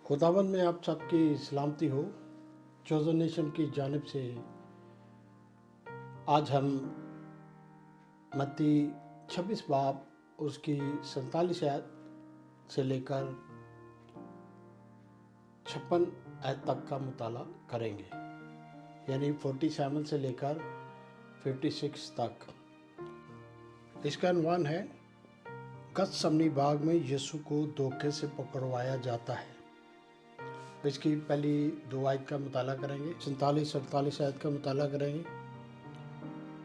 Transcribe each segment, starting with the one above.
खुदावंद में आप सबकी सलामती हो। चोज़न नेशन की जानिब से आज हम मत्ती 26 बाब उसकी 47 आयत से लेकर 56 आयत तक का मुताला करेंगे, यानी 47 से लेकर 56 तक। इसका अनुवान है, गतसमनी बाग में यीशु को धोखे से पकड़वाया जाता है। इसकी पहली 2 आयत का मुताला करेंगे, 47-48 आयत का मुताला करेंगे।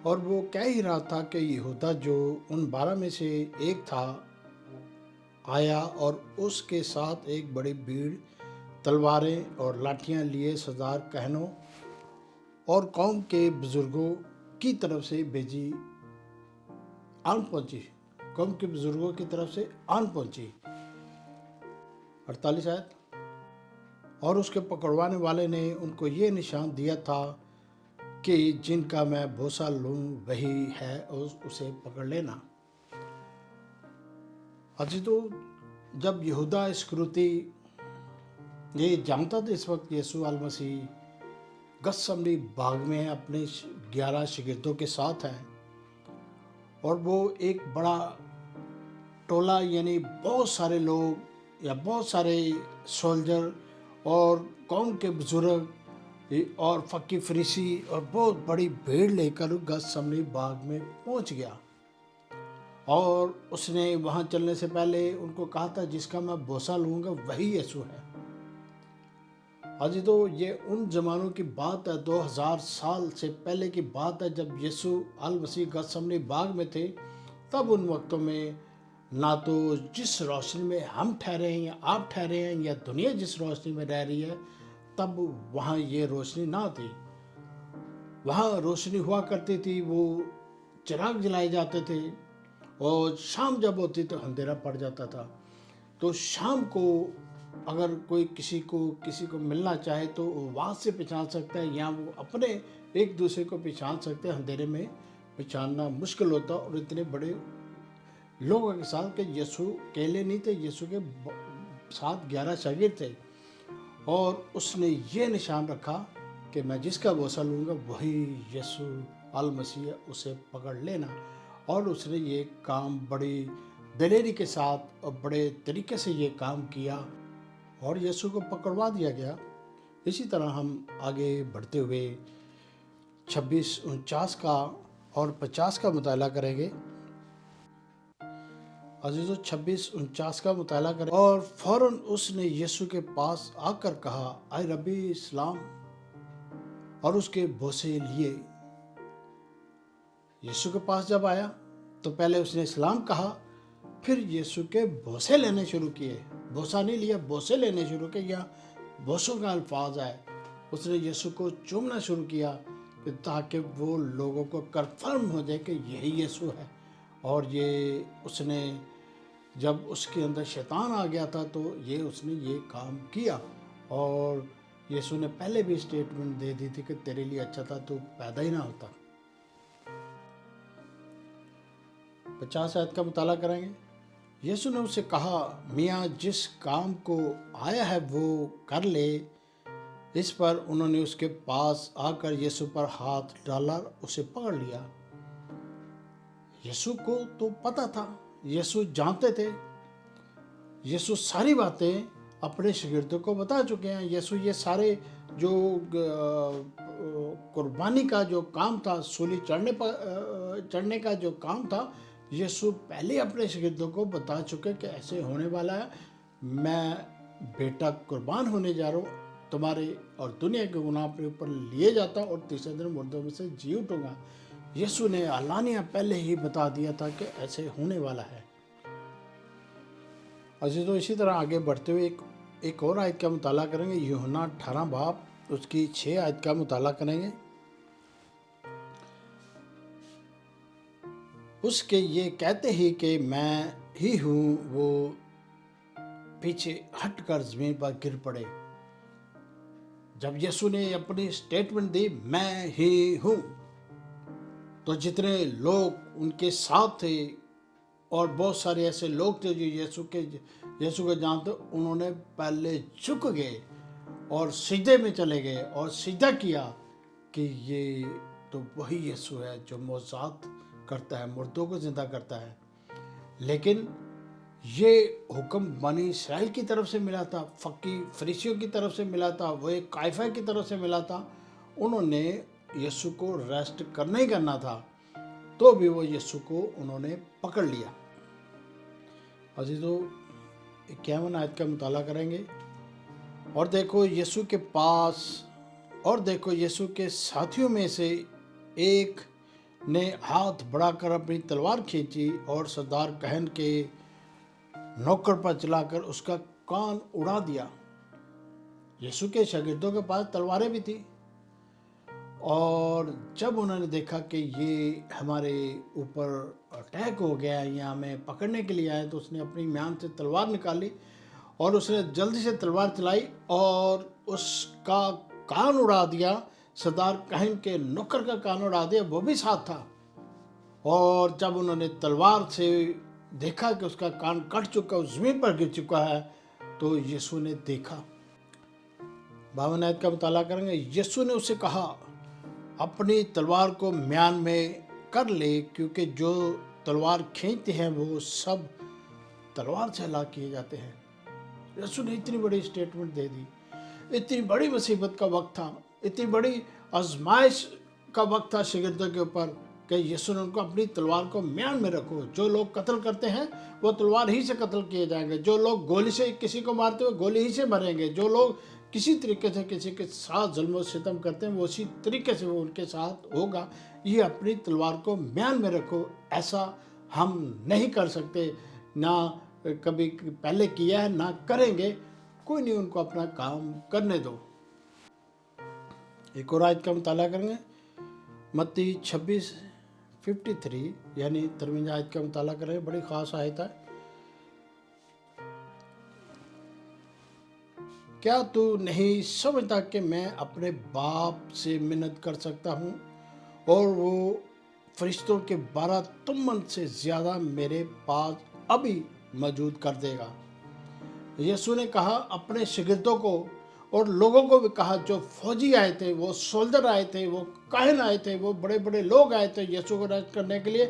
और वो कह ही रहा था कि यहूदा जो उन 12 में से एक था आया और उसके साथ एक बड़ी भीड़ तलवारें और लाठियां लिए सरदार कहनों और कौम के बुजुर्गों की तरफ से भेजी आन पहुंची। कौम के बुजुर्गों की तरफ से आन पहुंची। 48 आयत। और उसके पकड़वाने वाले ने उनको ये निशान दिया था कि जिनका मैं भरोसा लूँ वही है और उसे पकड़ लेना। अजी तो जब यहूदा इस्करियोती ये जानता था इस वक्त यीशु अल मसीह गतसमनी बाग में अपने 11 शागिर्दों के साथ हैं और वो एक बड़ा टोला यानी बहुत सारे लोग या बहुत सारे सोल्जर और कौम के बुजुर्ग और फकी फरीसी और बहुत बड़ी भीड़ लेकर गतसमनी बाग में पहुंच गया। और उसने वहां चलने से पहले उनको कहा था जिसका मैं भरोसा लूँगा वही यीशु है। आज तो ये उन ज़मानों की बात है, 2000 साल से पहले की बात है, जब यीशु अल मसीह गतसमनी बाग में थे। तब उन वक्तों में ना तो जिस रोशनी में हम ठहरे हैं या आप ठहरे हैं या दुनिया जिस रोशनी में रह रही है, तब वहाँ ये रोशनी ना थी। वहाँ रोशनी हुआ करती थी, वो चिराग जलाए जाते थे और शाम जब होती तो अंधेरा पड़ जाता था। तो शाम को अगर कोई किसी को मिलना चाहे तो वो आवाज़ से पहचान सकता है या वो अपने एक दूसरे को पहचान सकते हैं। अंधेरे में पहचानना मुश्किल होता और इतने बड़े लोगों के साथ कि यीशु अकेले नहीं थे, यीशु के साथ 11 शागिर्द थे। और उसने ये निशान रखा कि मैं जिसका भरोसा लूँगा वही यीशु अल मसीह, उसे पकड़ लेना। और उसने ये काम बड़ी दिलेरी के साथ और बड़े तरीके से ये काम किया और यीशु को पकड़वा दिया गया। इसी तरह हम आगे बढ़ते हुए 26, 49 का और 50 का मुताला करेंगे। अजीज़ों 26, 49 का मुताला करें। और फौरन उसने यीशु के पास आकर कहा, आए रब्बी इस्लाम, और उसके बोसे लिए। यीशु के पास जब आया तो पहले उसने इस्लाम कहा, फिर यीशु के बोसे लेने शुरू किए। बोसा नहीं लिया, बोसे लेने शुरू किए, या बोसों का अल्फाज है। उसने यीशु को चूमना शुरू किया ताकि वो लोगों को कंफर्म हो जाए कि यही यीशु है। और ये उसने जब उसके अंदर शैतान आ गया था तो उसने ये काम किया। और यीशु ने पहले भी स्टेटमेंट दे दी थी कि तेरे लिए अच्छा था तो पैदा ही ना होता। 50 आयत का मुताला करेंगे। यीशु ने उससे कहा, मियाँ जिस काम को आया है वो कर ले। इस पर उन्होंने उसके पास आकर यीशु पर हाथ डाला, उसे पकड़ लिया। यीशु को तो पता था, यीशु जानते थे, यीशु सारी बातें अपने शागिर्दों को बता चुके हैं। यीशु ये सारे जो कुर्बानी का जो काम था, सूली चढ़ने का जो काम था, यीशु पहले अपने शागिर्दों को बता चुके कि ऐसे होने वाला है। मैं बेटा कुर्बान होने जा रहा हूँ, तुम्हारे और दुनिया के गुनाह अपने ऊपर लिए जाता और तीसरे दिन मुर्दों में से जी उठूंगा। यीशु ने अलानिया पहले ही बता दिया था कि ऐसे होने वाला है। अजीज़ों इसी तरह आगे बढ़ते हुए एक और आयत का मुताला करेंगे। यूहन्ना 18 बाब उसकी 6 आयत का मुताला करेंगे। उसके ये कहते ही कि मैं ही हूँ, वो पीछे हटकर ज़मीन पर गिर पड़े। जब यीशु ने अपनी स्टेटमेंट दी, मैं ही हूँ, तो जितने लोग उनके साथ थे اور بہت سارے ایسے لوگ تھے جو یسوع کو جانتے، انہوں نے پہلے جھک گئے اور سجدے میں چلے گئے اور سجدہ کیا کہ یہ تو وہی یسوع ہے جو معجزات کرتا ہے، مردوں کو زندہ کرتا ہے۔ لیکن یہ حکم بنی اسرائیل کی طرف سے ملا تھا، فریسیوں کی طرف سے ملا تھا، وہ ایک قیافہ کی طرف سے ملا تھا۔ انہوں نے یسوع کو ریسٹ کرنا ہی کرنا تھا، تو بھی وہ یسوع کو انہوں نے پکڑ لیا۔ عزیزو، 51 آیت کا مطالعہ کریں گے۔ اور دیکھو یسوع کے پاس، اور دیکھو یسوع کے ساتھیوں میں سے ایک نے ہاتھ بڑھا کر اپنی تلوار کھینچی اور سردار کہن کے نوکر پر چلا کر اس کا کان اڑا دیا۔ یسوع کے شاگردوں کے پاس تلواریں بھی تھیں، اور جب انہوں نے دیکھا کہ یہ ہمارے اوپر اٹیک ہو گیا ہے یا ہمیں پکڑنے کے لیے آئے، تو اس نے اپنی میان سے تلوار نکالی اور اس نے جلدی سے تلوار چلائی اور اس کا کان اڑا دیا۔ سردار کہن کے نوکر کا کان اڑا دیا، وہ بھی ساتھ تھا۔ اور جب انہوں نے تلوار سے دیکھا کہ اس کا کان کٹ چکا، اس زمین پر گر چکا ہے، تو یسوع نے دیکھا۔ 52 آیت کا مطالعہ کریں گے۔ یسوع نے اسے کہا، اپنی تلوار کو میان میں کر لے، کیونکہ جو تلوار کھینچتے ہیں وہ سب تلوار سے ہلاک کیے جاتے ہیں۔ یسوع نے اتنی بڑی اسٹیٹمنٹ دے دی، اتنی بڑی مصیبت کا وقت تھا، اتنی بڑی آزمائش کا وقت تھا شاگردوں کے اوپر، کہ یسوع نے ان کو اپنی تلوار کو میان میں رکھو۔ جو لوگ قتل کرتے ہیں وہ تلوار ہی سے قتل کیے جائیں گے، جو لوگ گولی سے کسی کو مارتے ہوئے گولی ہی سے مریں گے، جو لوگ کسی طریقے سے کسی کے ساتھ ظلم و ستم کرتے ہیں وہ اسی طریقے سے وہ ان کے ساتھ ہوگا۔ یہ اپنی تلوار کو میان میں رکھو۔ ایسا ہم نہیں کر سکتے، نہ کبھی پہلے کیا ہے، نہ کریں گے۔ کوئی نہیں، ان کو اپنا کام کرنے دو۔ ایک اور آیت کا مطالعہ کریں گے، متی 26:53 یعنی 53 آیت کا مطالعہ کریں گے۔ بڑی خاص آیت ہے۔ کیا تو نہیں سمجھتا کہ میں اپنے باپ سے منت کر سکتا ہوں اور وہ فرشتوں کے 12 تمن سے زیادہ میرے پاس ابھی موجود کر دے گا؟ یسوع نے کہا اپنے شاگردوں کو اور لوگوں کو بھی کہا، جو فوجی آئے تھے، وہ سولجر آئے تھے، وہ کاہن آئے تھے، وہ بڑے بڑے لوگ آئے تھے یسوع کو ریسٹ کرنے کے لیے۔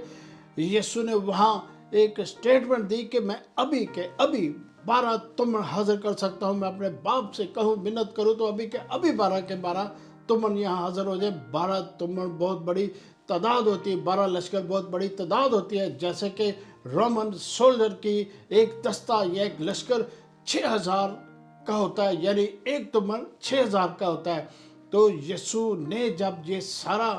یسوع نے وہاں ایک اسٹیٹمنٹ دی کہ میں ابھی کے ابھی 12 تمن حاضر کر سکتا ہوں۔ میں اپنے باپ سے کہوں، منت کروں تو ابھی کے ابھی 12 کے 12 تمن یہاں حاضر ہو جائے۔ 12 تمن بہت بڑی تعداد ہوتی ہے، 12 لشکر بہت بڑی تعداد ہوتی ہے۔ جیسے کہ رومن سولجر کی ایک دستہ یا ایک لشکر 6000 کا ہوتا ہے، یعنی ایک تمن 6000 کا ہوتا ہے۔ تو یسوع نے جب یہ سارا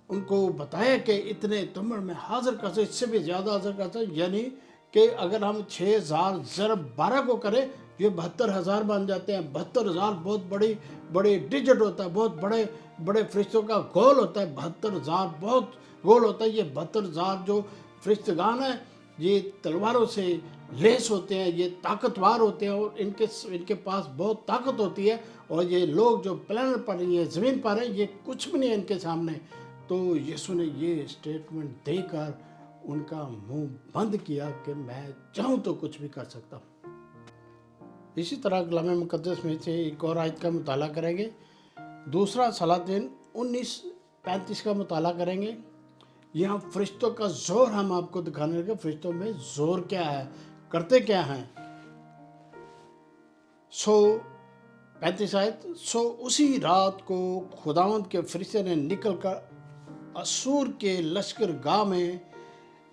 ان کو بتایا کہ اتنے تمن میں حاضر کر سکتے، اس سے بھی زیادہ حاضر کر سکتے، یعنی کہ اگر ہم 6000 ضرب 12 کو کریں، یہ 72000 بن جاتے ہیں۔ 72000 بہت بڑی ڈیجٹ ہوتا ہے، بہت بڑے فرشتوں کا گول ہوتا ہے۔ 72000 بہت گول ہوتا ہے۔ یہ 72000 جو فرشتگان ہیں، یہ تلواروں سے لیس ہوتے ہیں، یہ طاقتور ہوتے ہیں، اور ان کے پاس بہت طاقت ہوتی ہے، اور یہ لوگ جو پلانٹ پر ہیں، یہ زمین پر ہیں، یہ کچھ بھی نہیں ہے ان کے سامنے۔ تو یسوع نے یہ اسٹیٹمنٹ دے کر ان کا منہ بند کیا کہ میں چاہوں تو کچھ بھی کر سکتا ہوں۔ اسی طرح کلام مقدس میں سے ایک اور آیت کا مطالعہ کریں گے۔ دوسرا صلاۃ 19:35 کا مطالعہ کریں گے۔ یہاں فرشتوں کا زور ہم آپ کو دکھانے لگے، فرشتوں میں زور کیا ہے، کرتے کیا ہیں۔ 35 آیت، اسی رات کو خداوند کے فرشتے نے نکل کر اسور کے لشکر گاہ میں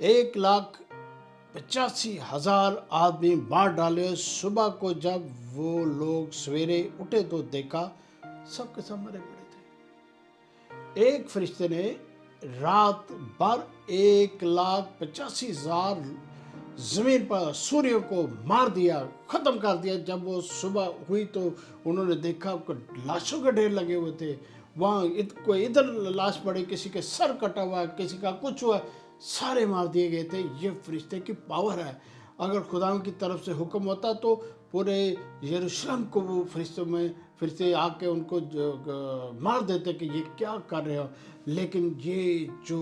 1,85,000 آدمی مار ڈالے۔ صبح کو جب وہ لوگ سویرے اٹھے تو دیکھا سب کے سب مرے پڑے تھے۔ ایک فرشتے نے رات بھر 1,85,000 زمین پر سوریوں کو مار دیا، ختم کر دیا۔ جب وہ صبح ہوئی تو انہوں نے دیکھا کہ لاشوں کے ڈھیر لگے ہوئے تھے۔ وہاں کوئی ادھر لاش پڑی، کسی کے سر کٹا ہوا ہے، کسی کا کچھ ہوا، سارے مار دیے گئے تھے۔ یہ فرشتے کی پاور ہے۔ اگر خدا کی طرف سے حکم ہوتا تو پورے یروشلم کو وہ فرشتے آ کے ان کو مار دیتے کہ یہ کیا کر رہے ہو۔ لیکن یہ جو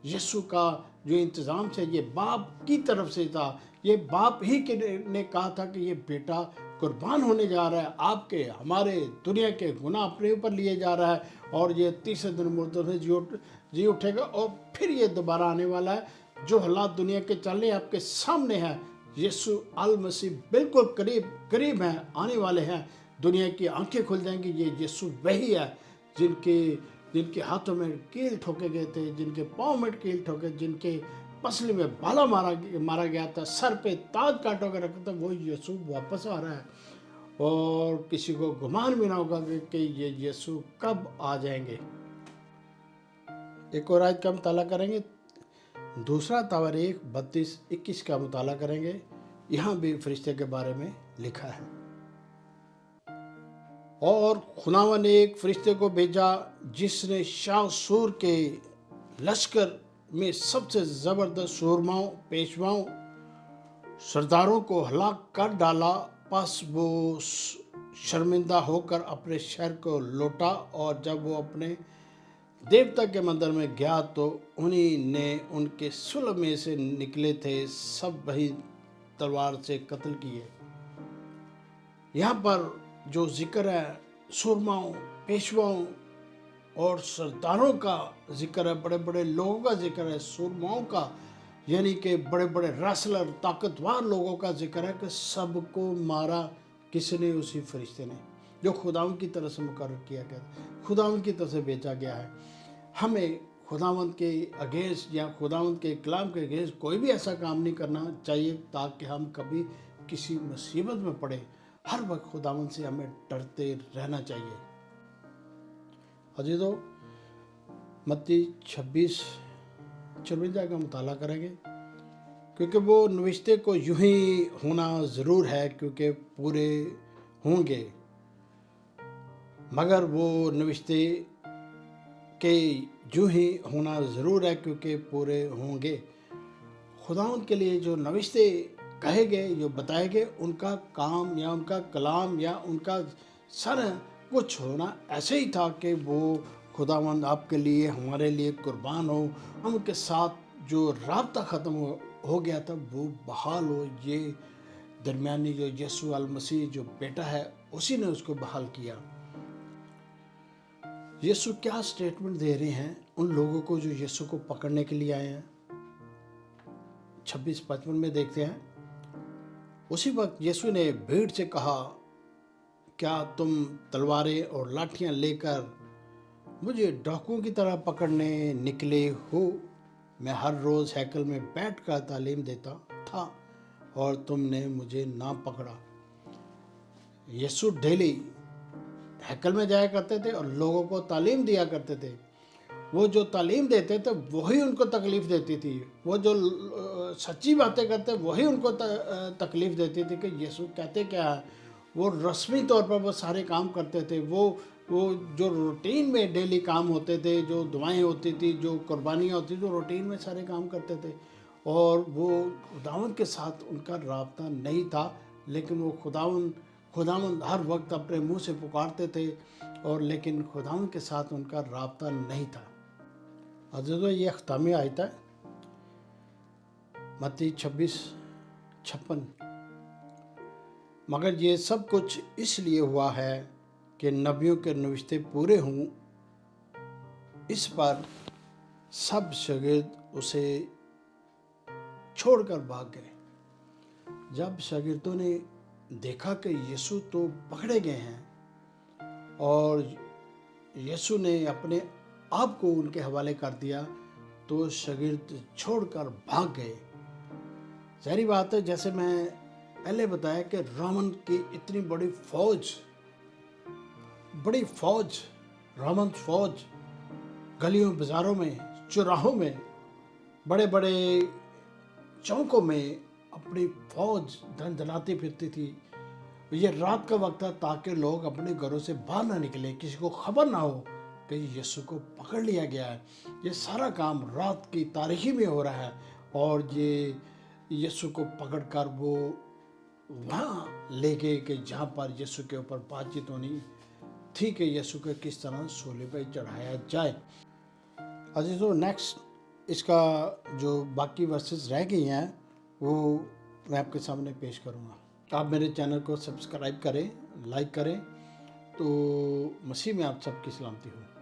यीशु का जो इंतज़ाम से ये बाप की तरफ से था, ये बाप ही के ने कहा था कि ये बेटा कुर्बान होने जा रहा है, आपके हमारे दुनिया के गुनाह अपने ऊपर लिए जा रहा है, और ये तीसरे दिन मुर्दों से जी उठेगा, और फिर ये दोबारा आने वाला है। जो हालात दुनिया के चल रहे हैं आपके सामने हैं, यीशु अल मसीह बिल्कुल करीब हैं, आने वाले हैं। दुनिया की आंखें खुल जाएंगी, ये यीशु वही है जिनके हाथों में कील ठोके गए थे, जिनके पाँव में कील ठोके, जिनके पसली में भाला मारा गया था, सर पे ताज काटो के रखा था, वो यीशु वापस आ रहा है। और किसी को गुमान भी ना होगा कि ये यीशु कब आ जाएंगे। एक और आयत का मुताला करेंगे, दूसरा तवारीख 32-21 का मुताला करेंगे। यहाँ भी फरिश्ते के बारे में लिखा है, और खुदावन ने एक फरिश्ते को भेजा जिसने शासूर के लश्कर में सबसे ज़बरदस्त सूरमाओं, पेशवाओं, सरदारों को हलाक कर डाला। बस वो शर्मिंदा होकर अपने शहर को लौटा, और जब वो अपने देवता के मंदिर में गया तो उन्हीं ने उनके सुलह में से निकले थे सब वही तलवार से कत्ल किए। यहाँ पर जो जिक्र है सूरमाओं, पेशवाओं और सरदारों का जिक्र है, बड़े बड़े लोगों का जिक्र है, सूरमाओं का यानी कि बड़े बड़े रेसलर, ताकतवर लोगों का जिक्र है कि सबको मारा किसने? उसी फरिश्ते ने जो खुदावंद की तरफ से मुकर्रर किया गया, खुदावंद की तरफ से भेजा गया है। हमें खुदावंद के अगेंस्ट या खुदावंद के कलाम के अगेंस्ट कोई भी ऐसा काम नहीं करना चाहिए ताकि हम कभी किसी मुसीबत में पड़े। हर वक्त खुदावंद से हमें डरते रहना चाहिए। अजीजों, मत्ती 26-54 का मुताला करेंगे, क्योंकि वो नविश्ते को यूं ही होना ज़रूर है क्योंकि पूरे होंगे, मगर वो नविश्ते के यूं ही होना ज़रूर है क्योंकि पूरे होंगे। खुदावंद के लिए जो नविश्ते कहे गए, जो बताए गए, उनका काम या उनका कलाम या उनका सारा कुछ होना ऐसे ही था कि वो खुदावंद आपके लिए, हमारे लिए कुर्बान हो, हम उनके साथ जो राब्ता ख़त्म हो गया था वो बहाल हो। ये दरमियानी जो यीशु अल मसीह जो बेटा है, उसी ने उसको बहाल किया। यीशु क्या स्टेटमेंट दे रहे हैं उन लोगों को जो यीशु को पकड़ने के लिए आए हैं? 26-55 में देखते हैं, उसी वक्त यीशु ने भीड़ से कहा, क्या तुम तलवारें और लाठियां लेकर मुझे डाकुओं की तरह पकड़ने निकले हो? मैं हर रोज़ हैकल में बैठकर तालीम देता था और तुमने मुझे ना पकड़ा। यीशु डेली हैकल में जाया करते थे और लोगों को तालीम दिया करते थे। वो जो तालीम देते थे वही उनको तकलीफ़ देती थी, वो जो सच्ची बातें करते वही उनको तकलीफ़ देती थी कि यीशु कहते क्या है। वो रस्मी तौर पर वो सारे काम करते थे, वो जो रूटीन में डेली काम होते थे, जो दुआएं होती थी, जो कुर्बानियाँ होती थी, जो रूटीन में सारे काम करते थे, और वो खुदावंद के साथ उनका राब्ता नहीं था। लेकिन वो खुदावंद हर वक्त अपने मुंह से पुकारते थे, और लेकिन खुदावंद के साथ उनका राब्ता नहीं था। अज़ीज़ों, ये ख़त्मी आयत है मत्ती 26-56। मगर ये सब कुछ इसलिए हुआ है कि नबियों के नविश्ते पूरे हों। इस पर सब शागिर्द उसे छोड़कर भाग गए। जब शागिर्दों ने देखा कि यीशु तो पकड़े गए हैं और यीशु ने अपने आप को उनके हवाले कर दिया, तो शागिर्द छोड़कर भाग गए। ज़ाहिर बात है, जैसे मैं पहले बताया कि रोमन की इतनी बड़ी फौज, रोमन फौज गलियों बाज़ारों में, चौराहों में, बड़े बड़े चौकों में अपनी फौज धंधलाती फिरती थी। ये रात का वक्त था ताकि लोग अपने घरों से बाहर ना निकले, किसी को खबर ना हो कि यीशु को पकड़ लिया गया है। ये सारा काम रात की तारीकी में हो रहा है, और ये यीशु को पकड़कर वो वहाँ ले गए कि जहाँ पर यीशु के ऊपर बातचीत होनी थी कि यीशु को किस तरह सूली पर चढ़ाया जाए। अजीजों, नेक्स्ट اس کا جو باقی ورسز رہ گئی ہیں وہ میں آپ کے سامنے پیش کروں گا۔ آپ میرے چینل کو سبسکرائب کریں، لائک کریں۔ تو مسیح میں آپ سب کی سلامتی ہو۔